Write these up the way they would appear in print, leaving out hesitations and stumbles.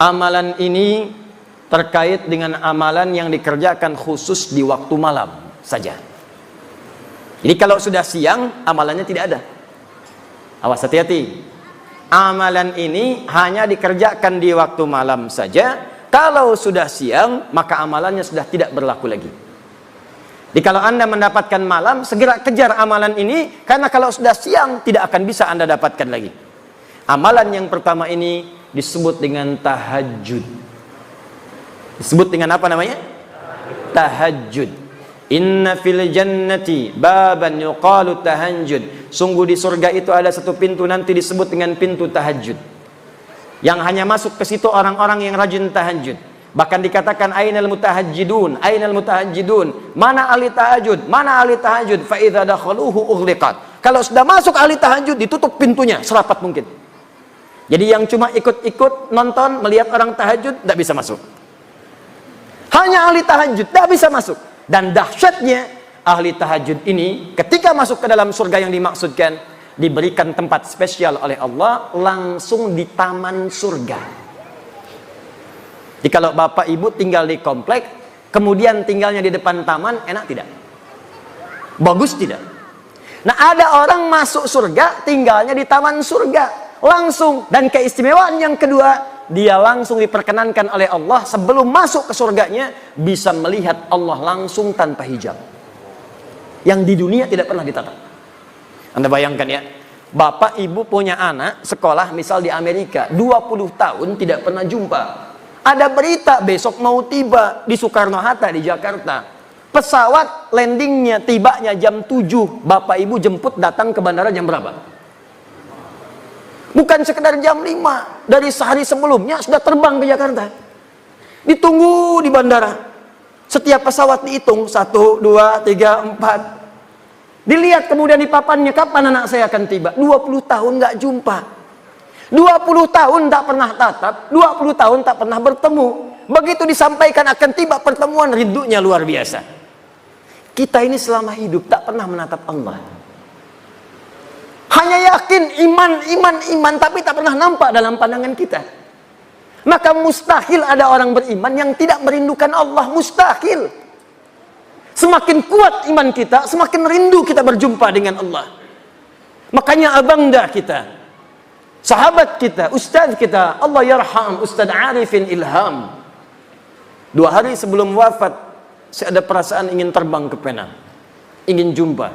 Amalan ini terkait dengan amalan yang dikerjakan khusus di waktu malam saja. Jadi kalau sudah siang, amalannya tidak ada. Awas, hati-hati. Amalan ini hanya dikerjakan di waktu malam saja. Kalau sudah siang, maka amalannya sudah tidak berlaku lagi. Jadi kalau Anda mendapatkan malam, segera kejar amalan ini, karena kalau sudah siang, tidak akan bisa Anda dapatkan lagi. Amalan yang pertama ini disebut dengan tahajud. Disebut dengan apa namanya? Tahajud. Inna fil jannati baban yuqalu tahajud. Sungguh di surga itu ada satu pintu nanti disebut dengan pintu tahajud, yang hanya masuk ke situ orang-orang yang rajin tahajud. Bahkan dikatakan ainal mutahajjidun, ainal mutahajjidun, mana ahli tahajud, mana ahli tahajud, fa idza dakhaluhu ughliqat. Kalau sudah masuk ahli tahajud, ditutup pintunya serapat mungkin. Jadi yang cuma ikut-ikut nonton melihat orang tahajud tidak bisa masuk. Hanya ahli tahajud tidak bisa masuk. Dan dahsyatnya ahli tahajud ini ketika masuk ke dalam surga yang dimaksudkan, diberikan tempat spesial oleh Allah langsung di taman surga. Jadi kalau bapak ibu tinggal di komplek, kemudian tinggalnya di depan taman, enak tidak? Bagus tidak? Nah, ada orang masuk surga, tinggalnya di taman surga langsung. Dan keistimewaan yang kedua, dia langsung diperkenankan oleh Allah sebelum masuk ke surganya bisa melihat Allah langsung tanpa hijab, yang di dunia tidak pernah ditatap. Anda bayangkan ya, bapak ibu punya anak sekolah misal di Amerika 20 tahun tidak pernah jumpa. Ada berita besok mau tiba di Soekarno-Hatta di Jakarta. Pesawat landingnya, tibanya jam 7. Bapak ibu jemput datang ke bandara jam berapa? Bukan sekedar jam 5. Dari sehari sebelumnya sudah terbang ke Jakarta. Ditunggu di bandara. Setiap pesawat dihitung 1, 2, 3, 4. Dilihat kemudian di papannya, kapan anak saya akan tiba? 20 tahun nggak jumpa. 20 tahun tak pernah tatap, 20 tahun tak pernah bertemu. Begitu disampaikan akan tiba pertemuan, rindunya luar biasa. Kita ini selama hidup tak pernah menatap Allah. Hanya yakin iman, tapi tak pernah nampak dalam pandangan kita. Maka mustahil ada orang beriman yang tidak merindukan Allah, mustahil. Semakin kuat iman kita, semakin rindu kita berjumpa dengan Allah. Makanya abangda kita, sahabat kita, ustaz kita, Allah yarham Ustaz Arifin Ilham, 2 hari sebelum wafat, saya ada perasaan ingin terbang ke Penang, ingin jumpa.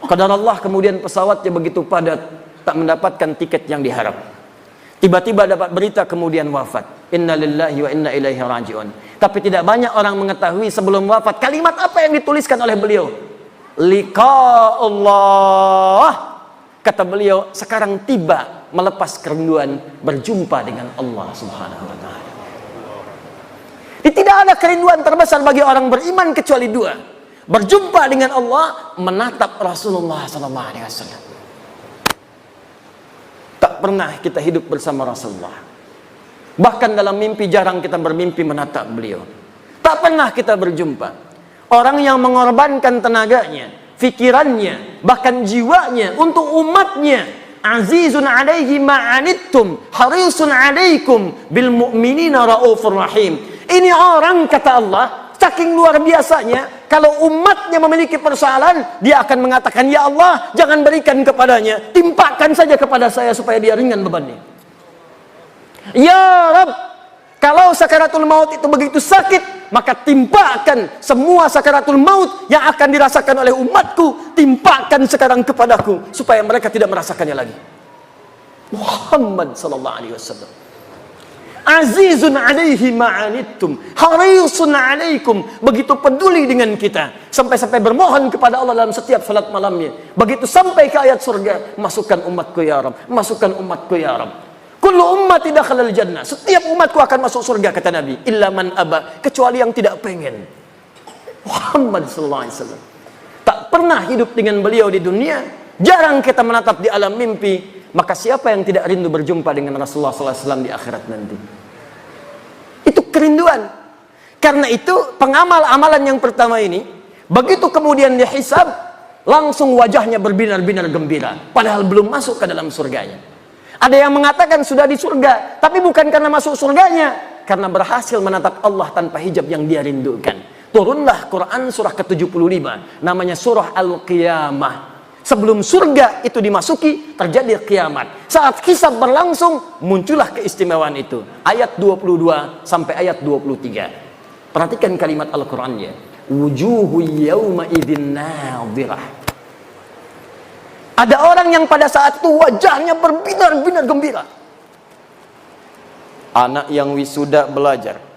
Qadar Allah, kemudian pesawatnya begitu padat, tak mendapatkan tiket yang diharap. Tiba-tiba dapat berita kemudian wafat. Inna lillahi wa inna ilaihi raji'un. Tapi tidak banyak orang mengetahui sebelum wafat kalimat apa yang dituliskan oleh beliau. Liqa Allah. Kata beliau, sekarang tiba melepas kerinduan berjumpa dengan Allah Subhanahu wa ta'ala. Tidak ada kerinduan terbesar bagi orang beriman kecuali 2. Berjumpa dengan Allah, menatap Rasulullah SAW. Tak pernah kita hidup bersama Rasulullah. Bahkan dalam mimpi jarang kita bermimpi menatap beliau. Tak pernah kita berjumpa. Orang yang mengorbankan tenaganya, fikirannya, bahkan jiwanya untuk umatnya. Azizun alaihi ma'anittum, harisun alaikum bil mu'minina raufur rahim. Ini orang, kata Allah, saking luar biasanya, kalau umatnya memiliki persoalan, dia akan mengatakan, ya Allah, jangan berikan kepadanya, timpakan saja kepada saya supaya dia ringan bebannya. Ya Rabb, kalau sakaratul maut itu begitu sakit, maka timpakan semua sakaratul maut yang akan dirasakan oleh umatku, timpakan sekarang kepadaku, supaya mereka tidak merasakannya lagi. Muhammad sallallahu alaihi wasallam. Azizun alaihi ma'anittum, harisun alaikum, begitu peduli dengan kita, sampai-sampai bermohon kepada Allah dalam setiap salat malamnya. Begitu sampai ke ayat surga, masukkan umatku ya Rabb, masukkan umatku ya Rabb. Kullu ummati dakhalal jannah, setiap umatku akan masuk surga, kata Nabi, illa man aba, kecuali yang tidak pengen. Muhammad sallallahu alaihi wasallam. Tak pernah hidup dengan beliau di dunia, jarang kita menatap di alam mimpi. Maka siapa yang tidak rindu berjumpa dengan Rasulullah SAW di akhirat nanti? Itu kerinduan. Karena itu pengamal amalan yang pertama ini, begitu kemudian dihisab, langsung wajahnya berbinar-binar gembira. Padahal belum masuk ke dalam surganya. Ada yang mengatakan sudah di surga, tapi bukan karena masuk surganya, karena berhasil menatap Allah tanpa hijab yang dia rindukan. Turunlah Quran surah ke-75, namanya surah Al-Qiyamah. Sebelum surga itu dimasuki, terjadi kiamat. Saat hisab berlangsung, muncullah keistimewaan itu. Ayat 22 sampai ayat 23. Perhatikan kalimat Al-Qur'annya. Wujuhu yawma idzin nadhirah. Ada orang yang pada saat itu wajahnya berbinar-binar gembira. Anak yang wisuda belajar.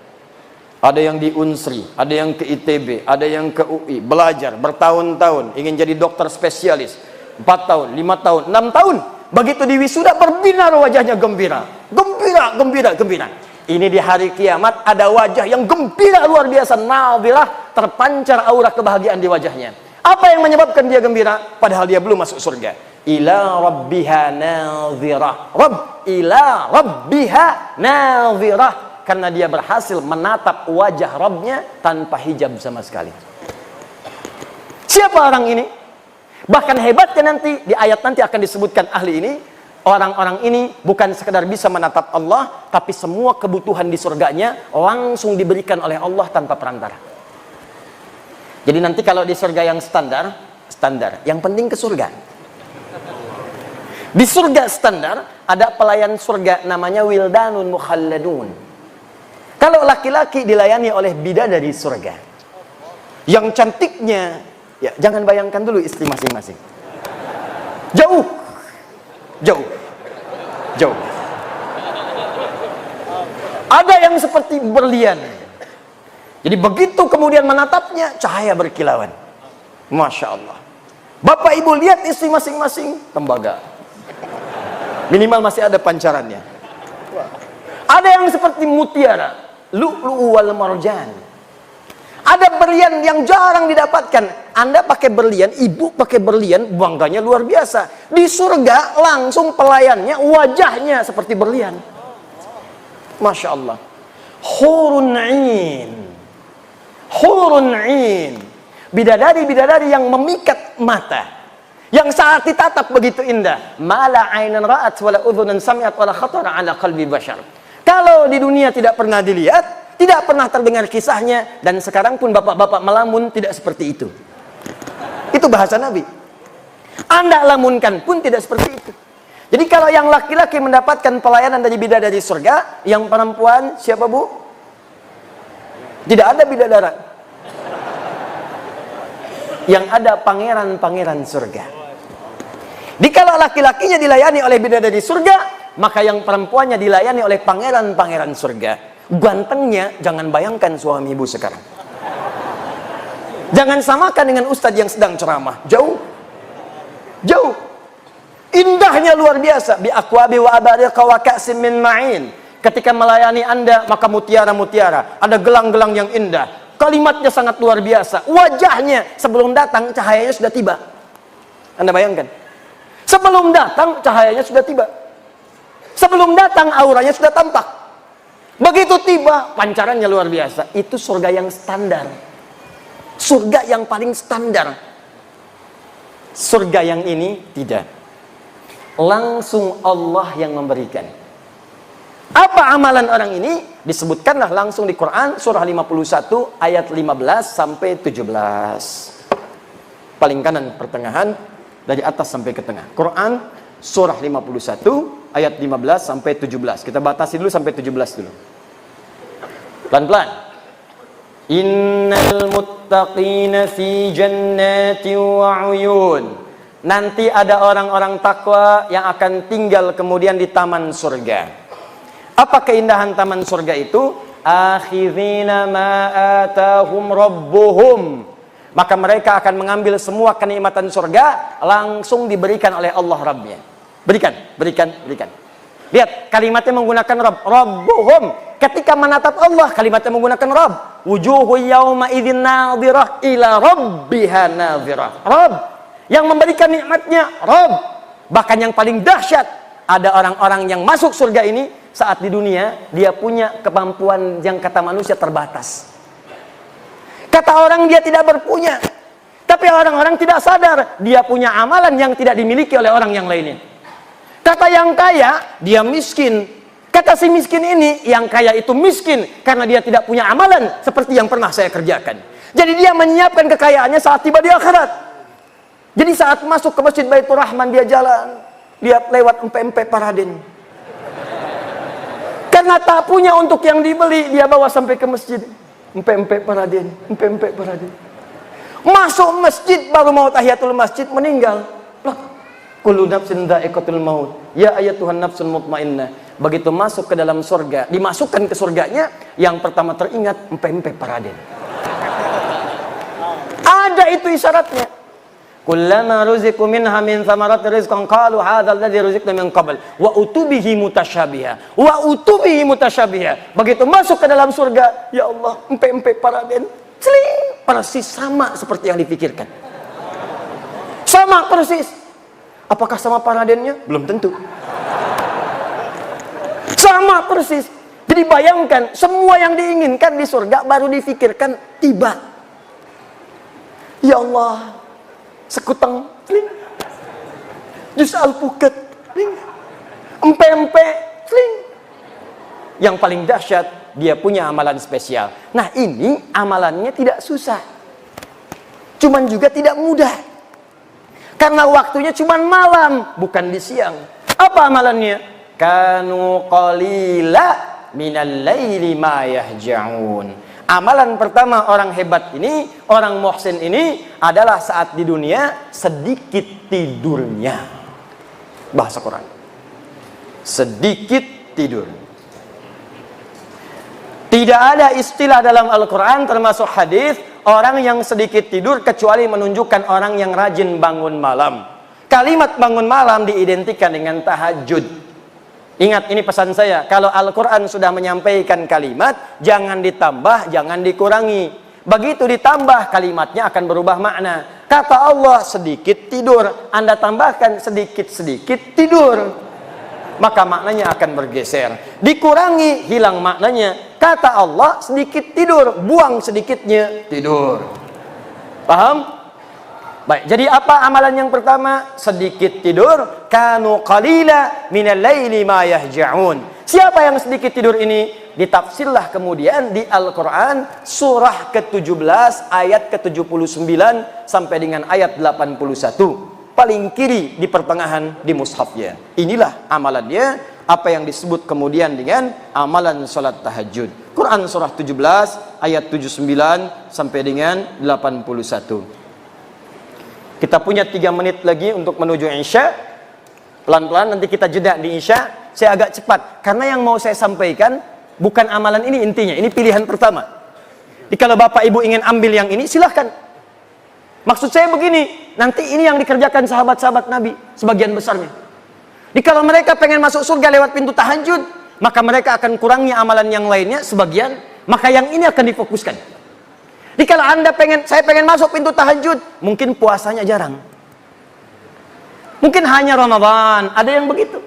Ada yang di Unsri, ada yang ke ITB, ada yang ke UI, belajar bertahun-tahun, ingin jadi dokter spesialis. 4 tahun, 5 tahun, 6 tahun. Begitu di wisuda berbinar wajahnya gembira. Gembira, gembira, gembira. Ini di hari kiamat ada wajah yang gembira luar biasa. Nadhirah, terpancar aura kebahagiaan di wajahnya. Apa yang menyebabkan dia gembira? Padahal dia belum masuk surga. Ila rabbiha nadhirah. Ila rabbiha nadhirah. Karena dia berhasil menatap wajah Rabbnya tanpa hijab sama sekali. Siapa orang ini? Bahkan hebatnya nanti, di ayat nanti akan disebutkan ahli ini. Orang-orang ini bukan sekedar bisa menatap Allah, tapi semua kebutuhan di surganya langsung diberikan oleh Allah tanpa perantara. Jadi nanti kalau di surga yang standar, yang penting ke surga. Di surga standar ada pelayan surga namanya wildanun mukhalladun. Kalau laki-laki dilayani oleh bidadari surga, yang cantiknya, ya jangan bayangkan dulu istri masing-masing. Jauh, jauh, jauh. Ada yang seperti berlian. Jadi begitu kemudian menatapnya, cahaya berkilauan. Masya Allah. Bapak ibu lihat istri masing-masing, tembaga. Minimal masih ada pancarannya. Ada yang seperti mutiara, lu'lu'u wal marjan. Ada berlian yang jarang didapatkan. Anda pakai berlian, ibu pakai berlian, bangganya luar biasa. Di surga langsung pelayannya, wajahnya seperti berlian. Masya Allah. Hurun 'ain. Hurun 'ain. Bidadari-bidadari yang memikat mata. Yang saat ditatap begitu indah. Mala 'ainan ra'at wala udhunan sami'at wala khatara 'ala qalbi bashar. Kalau di dunia tidak pernah dilihat, tidak pernah terdengar kisahnya, dan sekarang pun bapak-bapak melamun tidak seperti itu. Itu bahasa Nabi. Anda lamunkan pun tidak seperti itu. Jadi kalau yang laki-laki mendapatkan pelayanan dari bidadari surga, yang perempuan siapa bu? Tidak ada bidadara. Yang ada pangeran-pangeran surga. Jadi kalau laki-lakinya dilayani oleh bidadari surga, maka yang perempuannya dilayani oleh pangeran-pangeran surga. Gantengnya jangan bayangkan suami ibu sekarang. Jangan samakan dengan ustadz yang sedang ceramah. Jauh. Jauh. Indahnya luar biasa. Bi aqwabi wa abariqa wa ka'sim min ma'in. Ketika melayani Anda, maka mutiara-mutiara. Ada gelang-gelang yang indah. Kalimatnya sangat luar biasa. Wajahnya sebelum datang cahayanya sudah tiba. Anda bayangkan. Sebelum datang cahayanya sudah tiba. Sebelum datang auranya sudah tampak. Begitu tiba pancarannya luar biasa. Itu surga yang standar. Surga yang paling standar. Surga yang ini tidak. Langsung Allah yang memberikan. Apa amalan orang ini? Disebutkanlah langsung di Quran surah 51 ayat 15 sampai 17. Paling kanan pertengahan, dari atas sampai ke tengah. Quran surah 51 ayat 15 sampai 17. Kita batasi dulu sampai 17 dulu. Pelan-pelan. Innal muttaqina fi jannati wa uyun. Nanti ada orang-orang takwa yang akan tinggal kemudian di taman surga. Apa keindahan taman surga itu? Akhirina ma atahum rabbuhum. Maka mereka akan mengambil semua kenikmatan surga langsung diberikan oleh Allah Rabbnya. Berikan, berikan, berikan. Lihat, kalimatnya menggunakan Rabb. Rabbuhum. Ketika menatap Allah, kalimatnya menggunakan Rabb. Wujuhu yawma idzin nadhirah ila rabbiha nadhirah. Rabb. Yang memberikan nikmatnya, Rabb. Bahkan yang paling dahsyat, ada orang-orang yang masuk surga ini, saat di dunia, dia punya kemampuan yang kata manusia terbatas. Kata orang dia tidak berpunya. Tapi orang-orang tidak sadar, dia punya amalan yang tidak dimiliki oleh orang yang lainnya. Kata yang kaya, dia miskin. Kata si miskin ini, yang kaya itu miskin karena dia tidak punya amalan seperti yang pernah saya kerjakan. Jadi dia menyiapkan kekayaannya saat tiba di akhirat. Jadi saat masuk ke Masjid Baitur Rahman, dia jalan, dia lewat empe-empe Paraden. Karena tak punya untuk yang dibeli, dia bawa sampai ke masjid. Empe-empe Paraden, empe-empe Paraden. Masuk masjid, baru mau tahiyatul masjid, meninggal. Loh, kullu nafsin dha'iqatul maut. Ya ayatuhan nafsun mutmainnah. Begitu masuk ke dalam surga, dimasukkan ke surganya, yang pertama teringat empe-empe Paraden. Ada itu isyaratnya. Kullama ruziqu minha min thamarati rizqan qalu hadzal ladzi ruziqna min qabl wa utubihi mutasyabiha wa utubihi mutasyabiha. Begitu masuk ke dalam surga, ya Allah, empe-empe Paraden, celing, persis sama seperti yang dipikirkan. Sama persis. Apakah sama Paradennya? Belum tentu. Sama persis. Jadi bayangkan, semua yang diinginkan di surga baru difikirkan tiba. Ya Allah, sekutang, jus alpukat, empe-empe, yang paling dahsyat, dia punya amalan spesial. Nah, ini amalannya tidak susah, cuman juga tidak mudah, karena waktunya cuman malam, bukan di siang. Apa amalannya? Kanu qalila minal laili ma yahja'un. Amalan pertama orang hebat ini, orang muhsin ini adalah saat di dunia sedikit tidurnya. Bahasa Quran. Sedikit tidur. Tidak ada istilah dalam Al-Quran termasuk hadis orang yang sedikit tidur kecuali menunjukkan orang yang rajin bangun malam. Kalimat bangun malam diidentikan dengan tahajud. Ingat, ini pesan saya, kalau Al-Quran sudah menyampaikan kalimat, jangan ditambah, jangan dikurangi. Begitu ditambah, kalimatnya akan berubah makna. Kata Allah, sedikit tidur. Anda tambahkan sedikit-sedikit tidur, maka maknanya akan bergeser. Dikurangi, hilang maknanya. Kata Allah, sedikit tidur, buang sedikitnya tidur. Paham? Baik, jadi apa amalan yang pertama? Sedikit tidur. Kanu qalila minal laili ma yahja'un. Siapa yang sedikit tidur ini? Ditafsirlah kemudian di Al-Quran surah ke-17 ayat ke-79 sampai dengan ayat 81. Paling kiri di pertengahan di mushafnya. Inilah amalannya, apa yang disebut kemudian dengan amalan salat tahajud. Quran surah 17 ayat 79 sampai dengan 81. Kita punya 3 menit lagi untuk menuju Isya. Pelan-pelan nanti kita jeda di Isya. Saya agak cepat karena yang mau saya sampaikan bukan amalan ini intinya. Ini pilihan pertama. Jadi kalau Bapak Ibu ingin ambil yang ini, silahkan. Maksud saya begini, nanti ini yang dikerjakan sahabat-sahabat Nabi sebagian besarnya. Jadi kalau mereka pengen masuk surga lewat pintu tahajud, maka mereka akan kurangi amalan yang lainnya sebagian, maka yang ini akan difokuskan. Jadi kalau Anda saya pengen masuk pintu tahajud, mungkin puasanya jarang. Mungkin hanya Ramadan, ada yang begitu.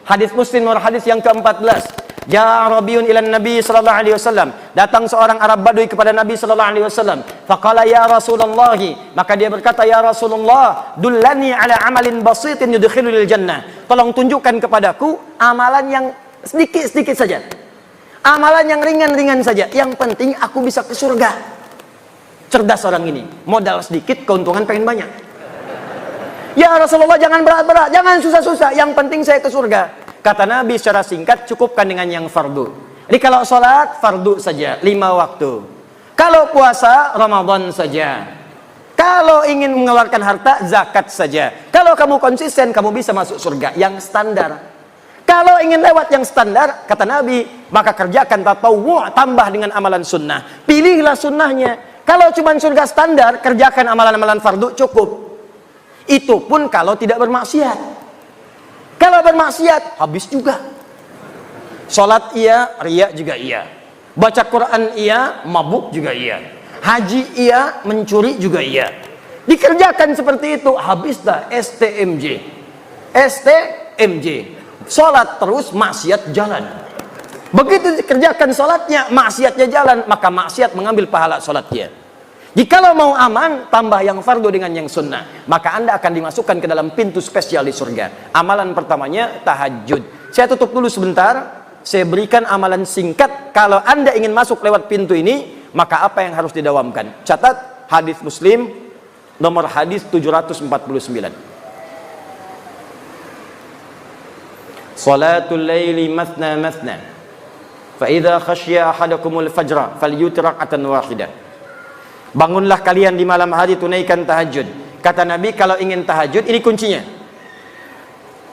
Hadis Muslim nomor hadis yang ke-14. Ja'a Rabiun ilan Nabi sallallahu alaihi wasallam. Datang seorang Arab Badui kepada Nabi sallallahu alaihi wasallam. Faqala ya Rasulullah, maka dia berkata, ya Rasulullah, dullani ala amalin basitin yudkhilul jannah. Tolong tunjukkan kepadaku amalan yang sedikit-sedikit saja. Amalan yang ringan-ringan saja. Yang penting aku bisa ke surga. Cerdas orang ini, modal sedikit, keuntungan pengen banyak. Ya Rasulullah, jangan berat-berat, jangan susah-susah, yang penting saya ke surga. Kata Nabi secara singkat, cukupkan dengan yang fardu. Jadi kalau sholat, fardu saja, 5 waktu. Kalau puasa, Ramadan saja. Kalau ingin mengeluarkan harta, zakat saja. Kalau kamu konsisten, kamu bisa masuk surga, yang standar. Kalau ingin lewat yang standar, kata Nabi, maka kerjakan tatawwu', tambah dengan amalan sunnah. Pilihlah sunnahnya. Kalau cuma surga standar, kerjakan amalan-amalan fardu cukup. Itu pun kalau tidak bermaksiat. Kalau bermaksiat, habis juga. Sholat iya, riya juga iya. Baca Quran iya, mabuk juga iya. Haji iya, mencuri juga iya. Dikerjakan seperti itu, habislah STMJ. STMJ. Sholat terus, maksiat jalan. Begitu dikerjakan sholatnya, maksiatnya jalan, maka maksiat mengambil pahala sholatnya. Jikalau mau aman, tambah yang fardu dengan yang sunnah, maka Anda akan dimasukkan ke dalam pintu spesial di surga. Amalan pertamanya tahajud. Saya tutup dulu sebentar, saya berikan amalan singkat. Kalau Anda ingin masuk lewat pintu ini, maka apa yang harus didawamkan? Catat hadis Muslim, nomor hadis 749. Salatul laili mathna mathna, fa idza khasya ahadakumul fajra falyutir rak'atan wahidah. Bangunlah kalian di malam hari, tunaikan tahajud. Kata Nabi, kalau ingin tahajud, ini kuncinya.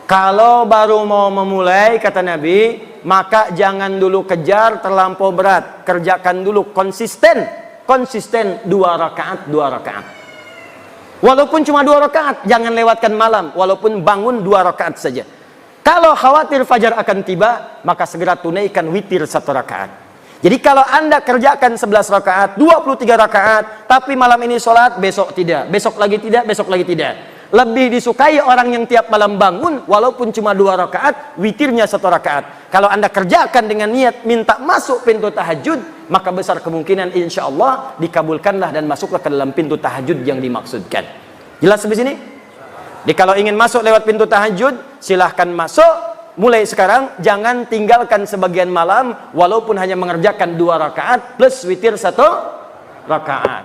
Kalau baru mau memulai, kata Nabi, maka jangan dulu kejar terlampau berat. Kerjakan dulu konsisten. Konsisten 2 rakaat, 2 rakaat. Walaupun cuma 2 rakaat, jangan lewatkan malam. Walaupun bangun 2 rakaat saja. Kalau khawatir fajar akan tiba, maka segera tunaikan witir 1 rakaat. Jadi kalau Anda kerjakan 11 rakaat, 23 rakaat, tapi malam ini sholat, besok tidak, besok lagi tidak, besok lagi tidak. Lebih disukai orang yang tiap malam bangun, walaupun cuma 2 rakaat, witirnya 1 rakaat. Kalau Anda kerjakan dengan niat minta masuk pintu tahajud, maka besar kemungkinan insya Allah dikabulkanlah dan masuklah ke dalam pintu tahajud yang dimaksudkan. Jelas sampai sini? Jadi kalau ingin masuk lewat pintu tahajud, silahkan masuk. Mulai sekarang jangan tinggalkan sebagian malam, walaupun hanya mengerjakan 2 rakaat plus witir 1 rakaat.